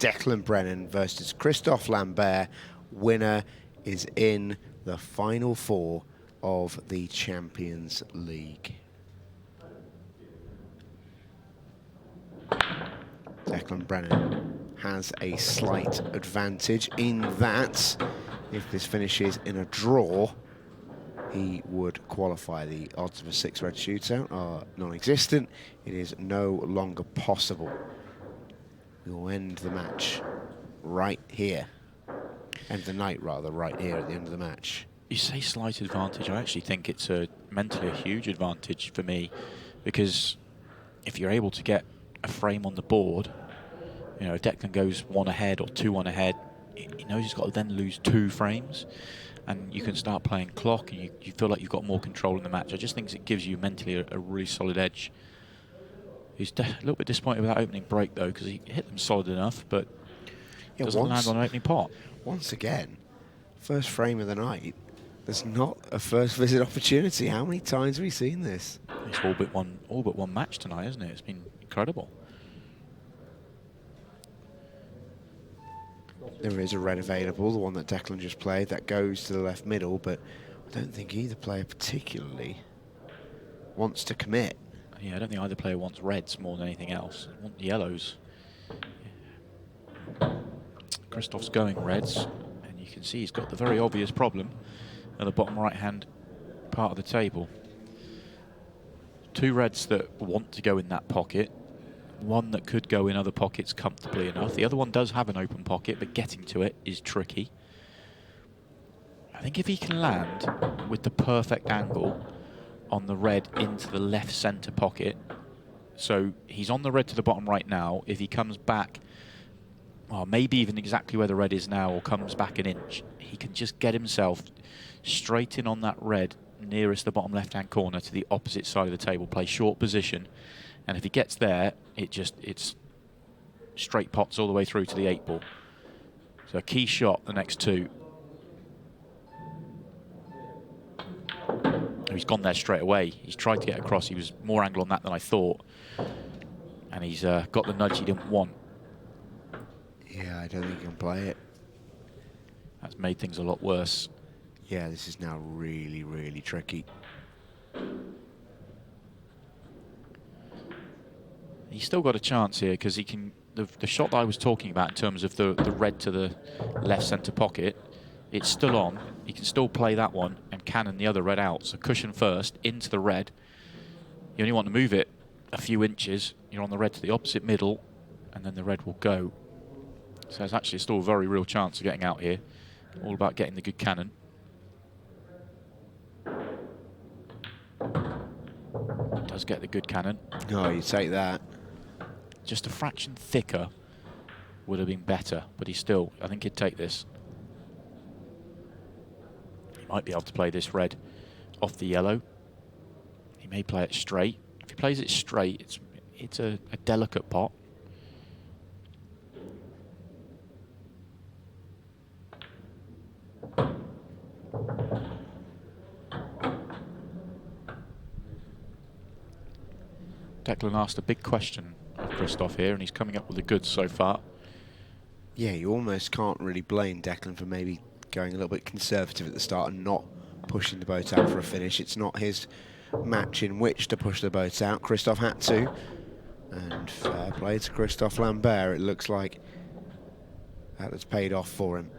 Declan Brennan versus Christophe Lambert. Winner is in the final four of the Champions League. Declan Brennan has a slight advantage in that if this finishes in a draw, he would qualify. The odds of a 6-red shootout are non-existent. It is no longer possible. We will end the match right here. End the night, rather, right here at the end of the match. You say slight advantage. I actually think it's mentally a huge advantage for me, because if you're able to get a frame on the board, you know, if Declan goes 1 ahead or 2 on ahead, he knows he's got to then lose 2 frames, and you can start playing clock, and you feel like you've got more control in the match. I just think it gives you mentally a really solid edge. He's a little bit disappointed with that opening break, though, because he hit them solid enough, but doesn't land on an opening pot. Once again, first frame of the night, there's not a first visit opportunity. How many times have we seen this? It's all but one match tonight, isn't it? It's been incredible. There is a red available, the one that Declan just played, that goes to the left middle, but I don't think either player particularly wants to commit. Yeah, I don't think either player wants reds more than anything else. They want yellows. Yeah. Christophe's going reds, and you can see he's got the very obvious problem at the bottom right-hand part of the table. 2 reds that want to go in that pocket, 1 that could go in other pockets comfortably enough. The other one does have an open pocket, but getting to it is tricky. I think if he can land with the perfect angle on the red into the left centre pocket, so he's on the red to the bottom right now. If he comes back, well, maybe even exactly where the red is now, or comes back an inch, he can just get himself straight in on that red nearest the bottom left-hand corner to the opposite side of the table, play short position, and if he gets there, it's straight pots all the way through to the 8 ball. So a key shot, the next 2. He's gone there straight away. He's tried to get across. He was more angle on that than I thought, and he's got the nudge he didn't want. Yeah, I don't think he can play it. That's made things a lot worse. Yeah, this is now really, really tricky. He's still got a chance here, because he can. The shot that I was talking about in terms of the red to the left centre pocket, it's still on. He can still play that one and cannon the other red out. So cushion first into the red. You only want to move it a few inches. You're on the red to the opposite middle, and then the red will go. So there's actually still a very real chance of getting out here. All about getting the good cannon. Does get the good cannon. No, you take that. Just a fraction thicker would have been better, but he's still, I think he'd take this. He might be able to play this red off the yellow. He may play it straight. If he plays it straight, it's a delicate pot. Declan asked a big question of Christophe here, and he's coming up with the goods so far. Yeah, you almost can't really blame Declan for maybe going a little bit conservative at the start and not pushing the boat out for a finish. It's not his match in which to push the boat out. Christophe had to, and fair play to Christophe Lambert. It looks like that has paid off for him.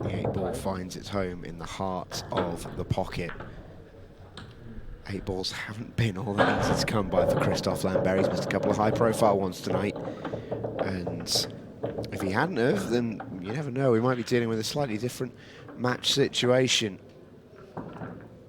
The 8 ball finds its home in the heart of the pocket. 8 balls haven't been all that easy to come by for Christophe Lambert. He's missed a couple of high-profile ones tonight, and if he hadn't have, then you never know. We might be dealing with a slightly different match situation.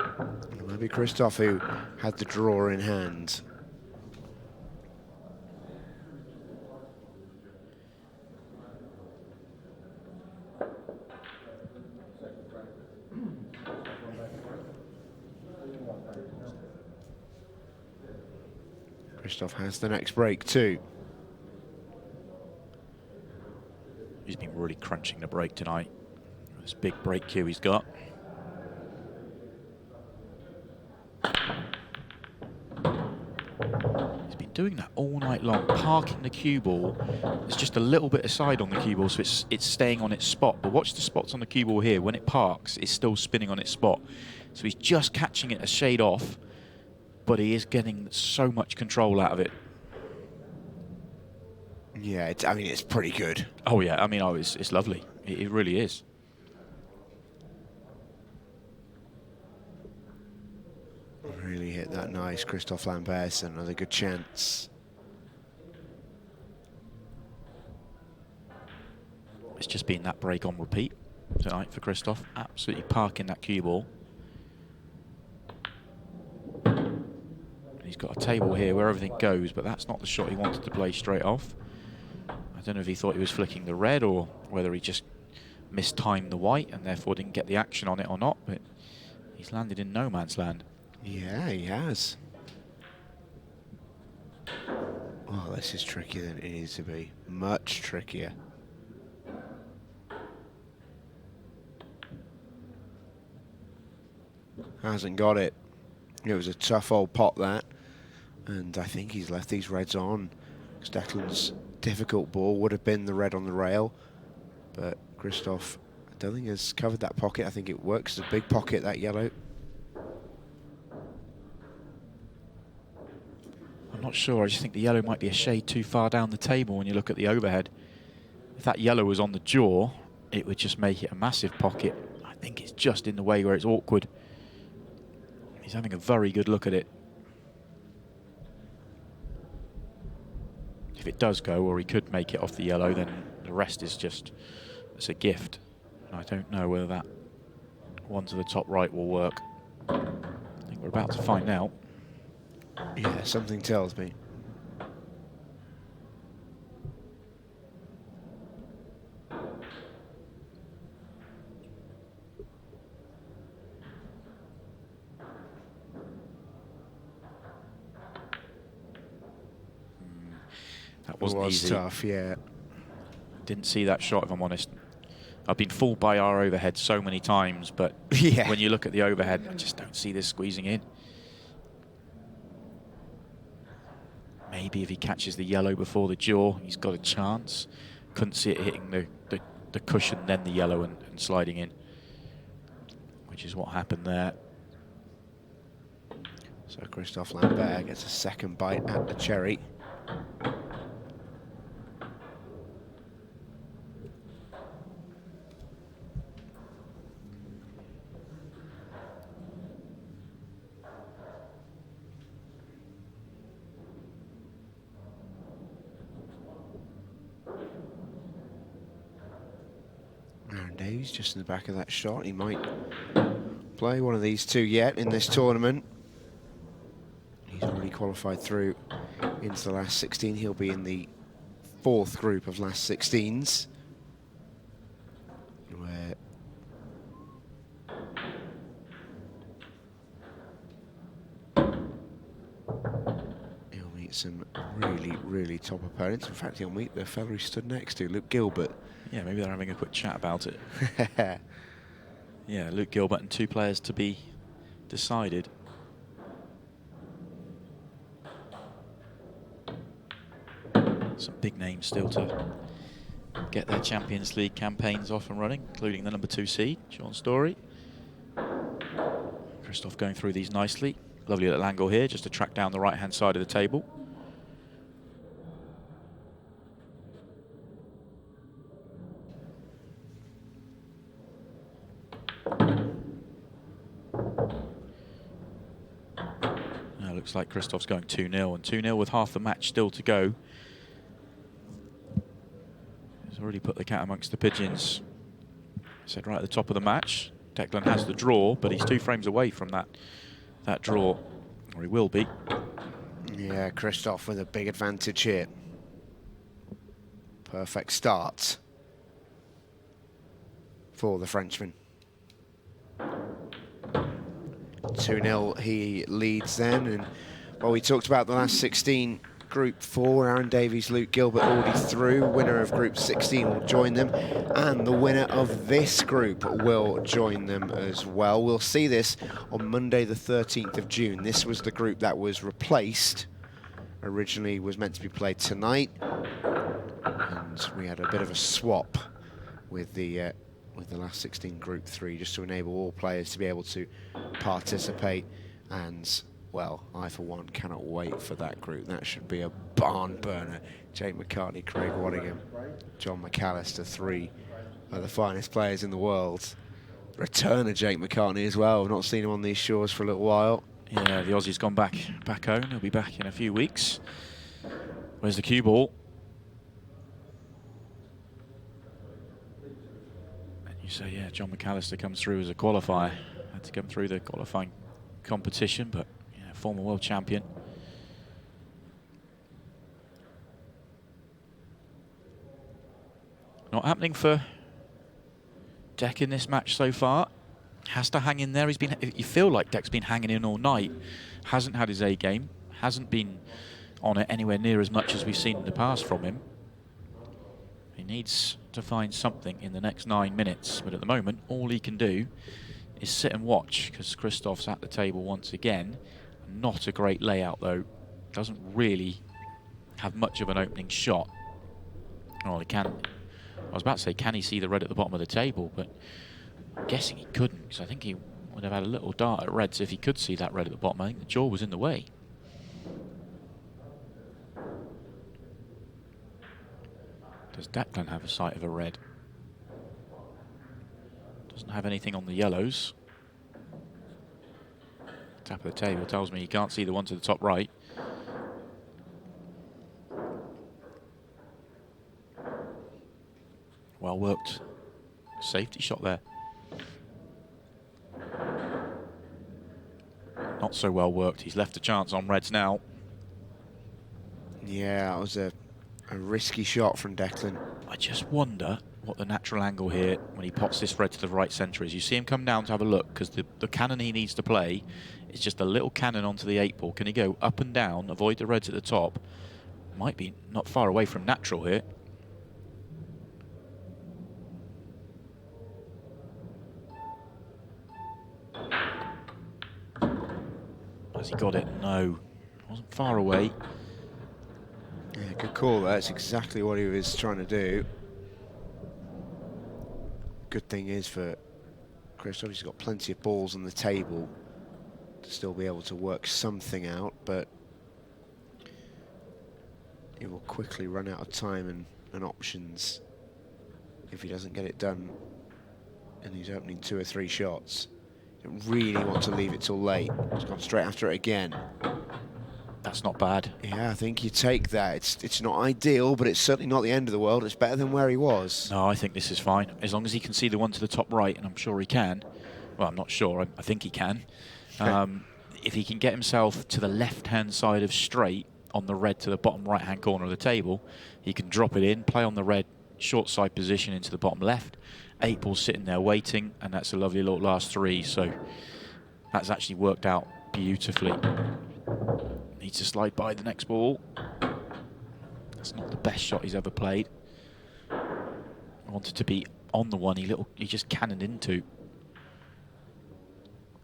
It might be Christophe who had the draw in hand. Christophe has the next break too. He's been really crunching the break tonight. This big break cue he's got. He's been doing that all night long, parking the cue ball. There's just a little bit aside on the cue ball, so it's staying on its spot. But watch the spots on the cue ball here. When it parks, it's still spinning on its spot. So he's just catching it a shade off, but he is getting so much control out of it. Yeah, I mean, it's pretty good. Oh, yeah. I mean, it's lovely. It really is. Really hit that nice. Christophe Lambert, another good chance. It's just been that break on repeat tonight for Christophe. Absolutely parking that cue ball. And he's got a table here where everything goes, but that's not the shot he wanted to play straight off. I don't know if he thought he was flicking the red or whether he just mistimed the white and therefore didn't get the action on it or not, but he's landed in no man's land. Yeah, he has. Oh, this is trickier than it needs to be. Much trickier. Hasn't got it. It was a tough old pot, that. And I think he's left these reds on. Declan's difficult ball would have been the red on the rail. But Christophe, I don't think has covered that pocket. I think it works as a big pocket, that yellow. I'm not sure. I just think the yellow might be a shade too far down the table when you look at the overhead. If that yellow was on the jaw, it would just make it a massive pocket. I think it's just in the way where it's awkward. He's having a very good look at it. If it does go, or he could make it off the yellow, then the rest is just, it's a gift. And I don't know whether that one to the top right will work. I think we're about to find out. Yeah, something tells me. That wasn't easy. Tough, yeah. Didn't see that shot, if I'm honest. I've been fooled by our overhead so many times, but yeah, when you look at the overhead, I just don't see this squeezing in. Maybe if he catches the yellow before the jaw, he's got a chance. Couldn't see it hitting the cushion, then the yellow and sliding in, which is what happened there. So Christophe Lambert gets a second bite at the cherry. Davies just in the back of that shot. He might play one of these two yet in this tournament. He's already qualified through into the last 16. He'll be in the fourth group of last 16s, where he'll meet some really, really top opponents. In fact, he'll meet the fellow he stood next to, Luke Gilbert. Yeah, maybe they're having a quick chat about it. Yeah, Luke Gilbert and two players to be decided. Some big names still to get their Champions League campaigns off and running, including the number 2 seed, Sean Story. Christophe going through these nicely. Lovely little angle here, just to track down the right-hand side of the table. Looks like Christophe's going 2-0, and 2-0 with half the match still to go. He's already put the cat amongst the pigeons. Said right at the top of the match, Declan has the draw, but he's 2 frames away from that draw, or he will be. Yeah, Christophe with a big advantage here. Perfect start for the Frenchman. 2-0 he leads then, and well, we talked about the last 16, Group 4, Aaron Davies, Luke Gilbert already through. Winner of Group 16 will join them, and the winner of this group will join them as well. We'll see this on Monday the 13th of June. This was the group that was replaced, originally was meant to be played tonight, and we had a bit of a swap with the last 16 Group 3, just to enable all players to be able to participate. And well, I for one cannot wait for that group. That should be a barn burner. Jake McCartney, Craig Waddingham, John McAllister, 3 of the finest players in the world. Return of Jake McCartney as well. I've not seen him on these shores for a little while. Yeah, the Aussie's gone back home. He'll be back in a few weeks. Where's the cue ball? And you say, yeah, John McAllister comes through as a qualifier. Had to come through the qualifying competition, but yeah, former world champion. Not happening for Deck in this match so far. Has to hang in there. You feel like Deck's been hanging in all night. Hasn't had his A game. Hasn't been on it anywhere near as much as we've seen in the past from him. He needs to find something in the next 9 minutes. But at the moment, all he can do is sit and watch, because Christophe's at the table once again. Not a great layout, though. Doesn't really have much of an opening shot. Oh, he can. I was about to say, can he see the red at the bottom of the table? But I'm guessing he couldn't, because I think he would have had a little dart at reds if he could see that red at the bottom. I think the jaw was in the way. Does Declan have a sight of a red? Doesn't have anything on the yellows. Tap of the table tells me he can't see the one to the top right. Well worked. Safety shot there. Not so well worked. He's left a chance on reds now. Yeah, that was a risky shot from Declan. I just wonder what the natural angle here when he pots this red to the right centre is. You see him come down to have a look, because the cannon he needs to play is just a little cannon onto the 8 ball. Can he go up and down, avoid the reds at the top? Might be not far away from natural here. Has he got it? No. Wasn't far away. Yeah, good call there. That's exactly what he was trying to do. Good thing is for Christophe, he's got plenty of balls on the table to still be able to work something out, but he will quickly run out of time and options if he doesn't get it done in his opening 2 or 3 shots. Don't really want to leave it till late. He's gone straight after it again. That's not bad. Yeah, I think you take that. It's not ideal, but it's certainly not the end of the world. It's better than where he was. No, I think this is fine. As long as he can see the one to the top right, and I'm sure he can. Well, I'm not sure. I think he can. If he can get himself to the left-hand side of straight on the red to the bottom right-hand corner of the table, he can drop it in, play on the red short side position into the bottom left. 8 ball sitting there waiting, and that's a lovely little last 3. So that's actually worked out beautifully. Needs to slide by the next ball. That's not the best shot he's ever played. I wanted to be on the one he just cannoned into.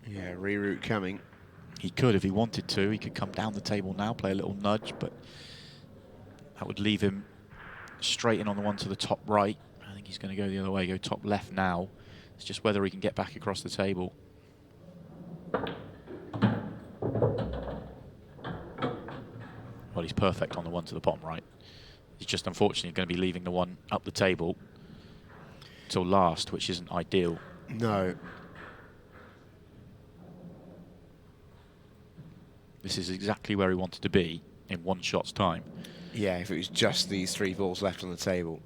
Yeah, reroute coming. He could, if he wanted to, he could come down the table now, play a little nudge, but that would leave him straight in on the one to the top right. I think he's going to go the other way, go top left now. It's just whether he can get back across the table. Well, he's perfect on the one to the bottom right. He's just unfortunately going to be leaving the one up the table till last, which isn't ideal. No. This is exactly where he wanted to be in 1 shot's time. Yeah, if it was just these 3 balls left on the table.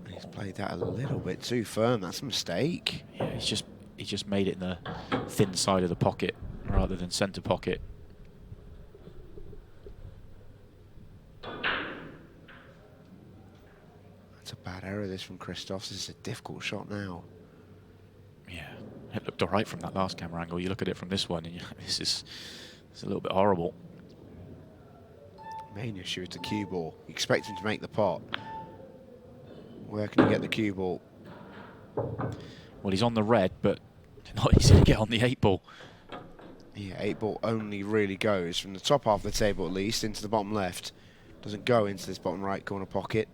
He's played that a little bit too firm. That's a mistake. Yeah, he just made it in the thin side of the pocket rather than centre pocket. That's a bad error, this from Christophe. This is a difficult shot now. Yeah, it looked all right from that last camera angle. You look at it from this one, and it's a little bit horrible. Main issue is the cue ball. You expect him to make the pot. Where can you get the cue ball? Well, he's on the red, but not easy to get on the 8 ball. Yeah, 8-ball only really goes from the top half of the table at least into the bottom left. Doesn't go into this bottom right corner pocket.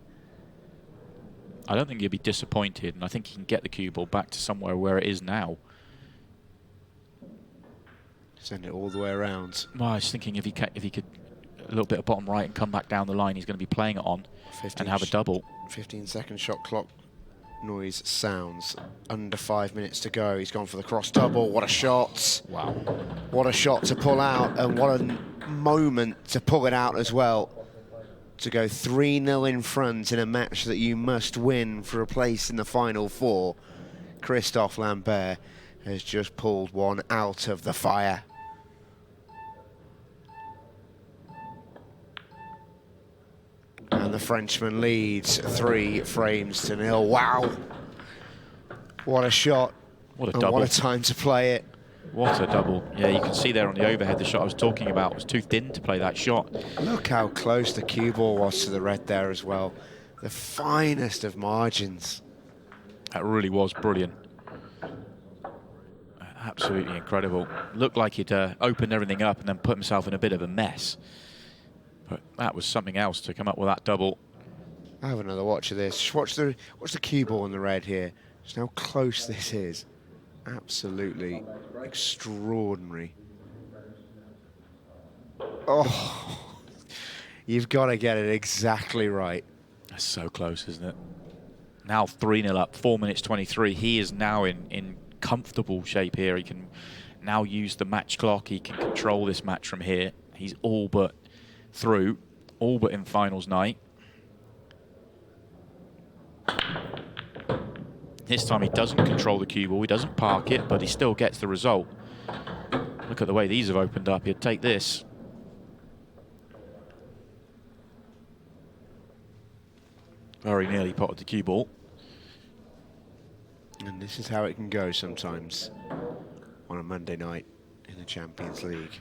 I don't think he'll be disappointed, and I think he can get the cue ball back to somewhere where it is now. Send it all the way around. Well, I was thinking if he could a little bit of bottom right and come back down the line, he's going to be playing it on and have a double. 15-second shot clock noise sounds. Under 5 minutes to go. He's gone for the cross double. What a shot. Wow. What a shot to pull out, and what a moment to pull it out as well. To go 3-0 in front in a match that you must win for a place in the final four. Christophe Lambert has just pulled one out of the fire. And the Frenchman leads 3-0. Wow. What a shot. What a and double. what a time to play it. What a double. Yeah, you can see there on the overhead the shot I was talking about was too thin to play that shot. Look how close the cue ball was to the red there as well. The finest of margins. That really was brilliant. Absolutely incredible. Looked like he'd opened everything up and then put himself in a bit of a mess. But that was something else to come up with that double. Have another watch of this. Just watch the cue ball in the red here. Just how close this is. Absolutely extraordinary. Oh, you've got to get it exactly right. That's so close, isn't it? Now 3-0 up, 4 minutes 23. He is now in comfortable shape here. He can now use the match clock. He can control this match from here. He's all but through, all but in finals night. This time he doesn't control the cue ball, he doesn't park it, but he still gets the result. Look at the way these have opened up. He'd take this. Very nearly potted the cue ball. And this is how it can go sometimes on a Monday night in the Champions League.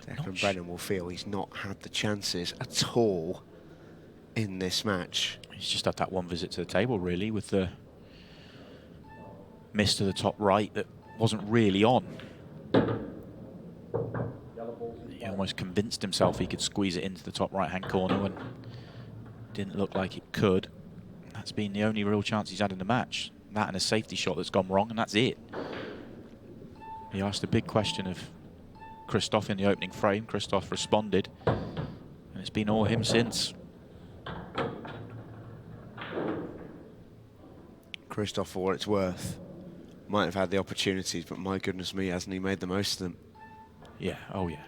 Declan Brennan will feel he's not had the chances at all in this match. He's just had that one visit to the table, really, with the miss to the top right that wasn't really on. He almost convinced himself he could squeeze it into the top right-hand corner when it didn't look like it could. That's been the only real chance he's had in the match. That and a safety shot that's gone wrong, and that's it. He asked a big question of Christophe in the opening frame. Christophe responded, and it's been all him since. Christophe, for what it's worth, might have had the opportunities, but my goodness me, hasn't he made the most of them? Yeah, oh yeah.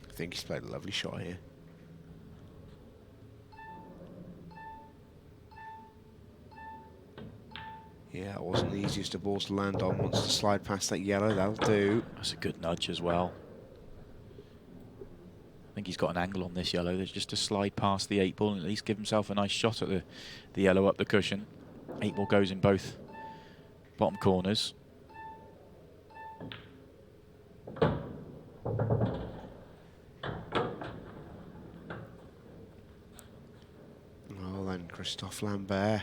I think he's played a lovely shot here. Yeah, it wasn't the easiest of balls to land on. Wants to slide past that yellow, that'll do. That's a good nudge as well. I think he's got an angle on this yellow. There's just to slide past the 8-ball and at least give himself a nice shot at the yellow up the cushion. 8-ball goes in both bottom corners. Well then, Christophe Lambert.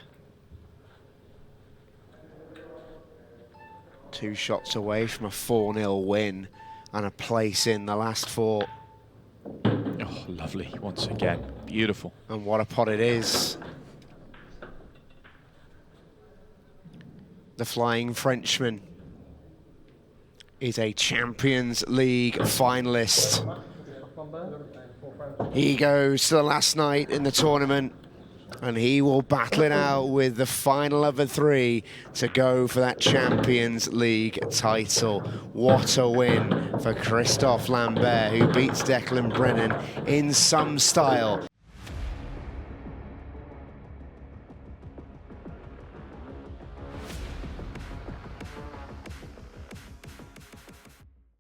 2 shots away from a 4-0 win and a place in the last four. Oh, lovely, once again, beautiful. And what a pot it is. The Flying Frenchman is a Champions League finalist. He goes to the last night in the tournament, and he will battle it out with the final of the 3 to go for that Champions League title. What a win for Christophe Lambert, who beats Declan Brennan in some style.